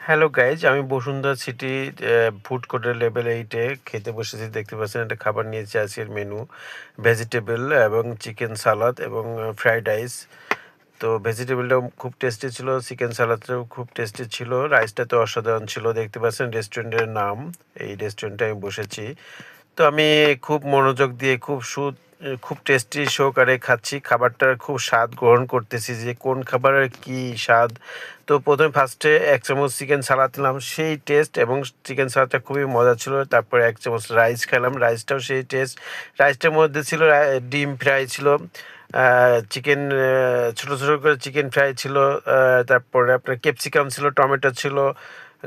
Hello guys, আমি Bashundhara city food কোর্টের level 8-এ খেতে বসেছি। দেখতে পাচ্ছেন একটা খাবার নিয়েছি। আজকের মেনু ভেজিটেবল এবং চিকেন সালাদ এবং ফ্রাইড রাইস। তো ভেজিটেবলটাও খুব টেস্টি ছিল, চিকেন সালাদটাও খুব টেস্টি ছিল, রাইসটা তো অসাধারণ ছিল। দেখতে পাচ্ছেন রেস্টুরেন্টের নাম, এই রেস্টুরেন্টে আমি বসেছি। তো আমি খুব মনোযোগ দিয়ে খুব টেস্টি সহকারে খাচ্ছি। খাবারটার খুব স্বাদ গ্রহণ করতেছি যে কোন খাবারের কি স্বাদ। তো ফার্স্টে 1 চামচ চিকেন সালাদ নিলাম, সেই টেস্ট, এবং চিকেন সালাদটা খুবই মজা ছিল। তারপরে 1 চামচ রাইস খেলাম, রাইসটাও সেই টেস্ট। রাইসটার মধ্যে ছিল ডিম ফ্রাই ছিল, চিকেন ছোটো ছোটো করে চিকেন ফ্রাই ছিল, তারপরে আপনার ক্যাপসিকাম ছিল, টমেটো ছিল,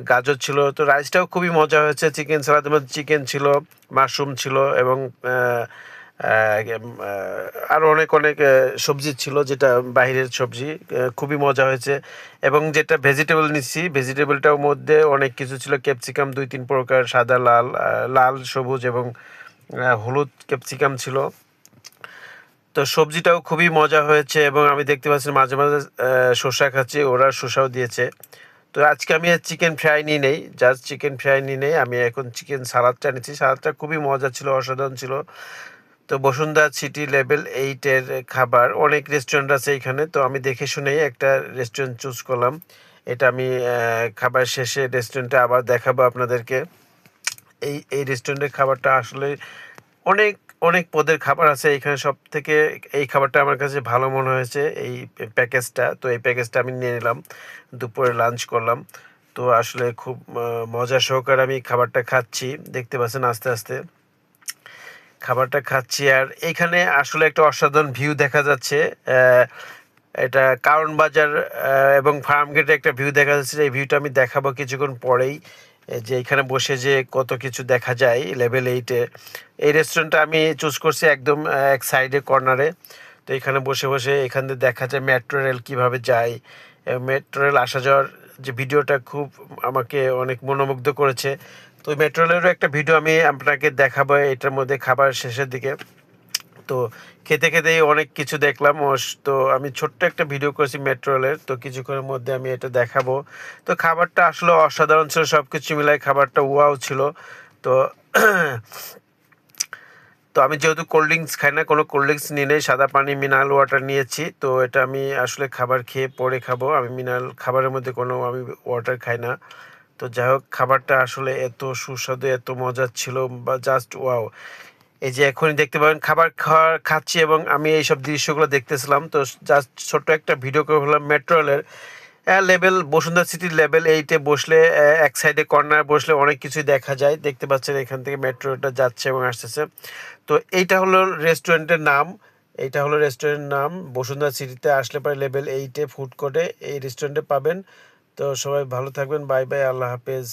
গাজর ছিল। তো রাইসটাও খুবই মজা হয়েছে। চিকেন সালাদের মধ্যে চিকেন ছিল, মাশরুম ছিল, এবং আরও অনেক অনেক সবজি ছিল, যেটা বাইরের সবজি। খুবই মজা হয়েছে। এবং যেটা ভেজিটেবল নিচ্ছি, ভেজিটেবলটার মধ্যে অনেক কিছু ছিল। ক্যাপসিকাম 2-3 প্রকার, সাদা, লাল, লাল, সবুজ এবং হলুদ ক্যাপসিকাম ছিল। তো সবজিটাও খুবই মজা হয়েছে। এবং আমি দেখতে পাচ্ছি মাঝে মাঝে শসা খাচ্ছি, ওরা শসাও দিয়েছে। তো আজকে আমি চিকেন ফ্রাই নিয়ে নেই, জাস্ট চিকেন ফ্রাই নিয়ে নেই। আমি এখন চিকেন সালাদটা নিচ্ছি। সালাদটা খুবই মজা ছিল, অসাধারণ ছিল। তো বসুন্ধরা সিটি লেভেল 8-এর খাবার, অনেক রেস্টুরেন্ট আছে এখানে। তো আমি দেখে শুনেই একটা রেস্টুরেন্ট চুজ করলাম। এটা আমি খাবার শেষে রেস্টুরেন্টে আবার দেখাবো আপনাদেরকে। এই রেস্টুরেন্টের খাবারটা আসলে অনেক অনেক পদের খাবার আছে এখানে। সব থেকে এই খাবারটা আমার কাছে ভালো মনে হয়েছে, এই প্যাকেজটা। তো এই প্যাকেজটা আমি নিয়ে নিলাম, দুপুরে লাঞ্চ করলাম। তো আসলে খুব মজা সহকারে আমি খাবারটা খাচ্ছি। দেখতে পাচ্ছেন আস্তে আস্তে খাবারটা খাচ্ছি। আর এইখানে আসলে একটা অসাধারণ ভিউ দেখা যাচ্ছে। এটা কারণ বাজার এবং ফার্ম গেটে একটা ভিউ দেখা যাচ্ছে। এই ভিউটা আমি দেখাবো কিছুক্ষণ পরেই, যে এখানে বসে যে কত কিছু দেখা যায় লেভেল 8-এ। এই রেস্টুরেন্টটা আমি চুজ করছি একদম এক সাইডে কর্নারে। তো এখানে বসে বসে এখান থেকে দেখা যায় মেট্রো রেল কীভাবে যায়। মেট্রো রেল আসা যাওয়ার যে ভিডিওটা খুব আমাকে অনেক মনোমুগ্ধ করেছে। তো মেট্রো রেলেরও একটা ভিডিও আমি আপনাকে দেখাবো এটার মধ্যে খাবার শেষের দিকে। তো খেতে খেতেই অনেক কিছু দেখলাম। তো আমি ছোট্ট একটা ভিডিও করেছি মেট্রো রেলের, তো কিছুক্ষণের মধ্যে আমি এটা দেখাবো। তো খাবারটা আসলে অসাধারণ ছিল, সব কিছু মিলাই খাবারটা ওয়াও ছিল। তো তো আমি যেহেতু কোল্ড ড্রিঙ্কস খাই না, কোনো কোল্ড ড্রিঙ্কস নিয়ে নেই, সাদা পানি মিনারেল ওয়াটার নিয়েছি। তো এটা আমি আসলে খাবার খেয়ে পরে খাবো। আমি মিনারেল খাবারের মধ্যে কোনো আমি ওয়াটার খাই না। তো যাই হোক, খাবারটা আসলে এত সুস্বাদু, এত মজার ছিল, বা জাস্ট ওয়াও। এই যে এখনই দেখতে পাবেন খাবার খাচ্ছি এবং আমি এইসব দৃশ্যগুলো দেখতেছিলাম। তো জাস্ট ছোট্ট একটা ভিডিও করে ফেললাম মেট্রো রেলের লেভেল, বসুন্ধরা সিটির লেভেল 8-এ বসলে এক সাইডে কর্নার বসলে অনেক কিছুই দেখা যায়। দেখতে পাচ্ছেন এখান থেকে মেট্রোটা যাচ্ছে এবং আসতেছে। তো এইটা হলো রেস্টুরেন্টের নাম, এইটা হলো রেস্টুরেন্টের নাম। বসুন্ধরা সিটিতে আসলে পরে লেভেল 8-এ ফুড কোর্টে এই রেস্টুরেন্টে পাবেন। তো সবাই ভালো থাকবেন, বাই বাই, আল্লাহ হাফেজ।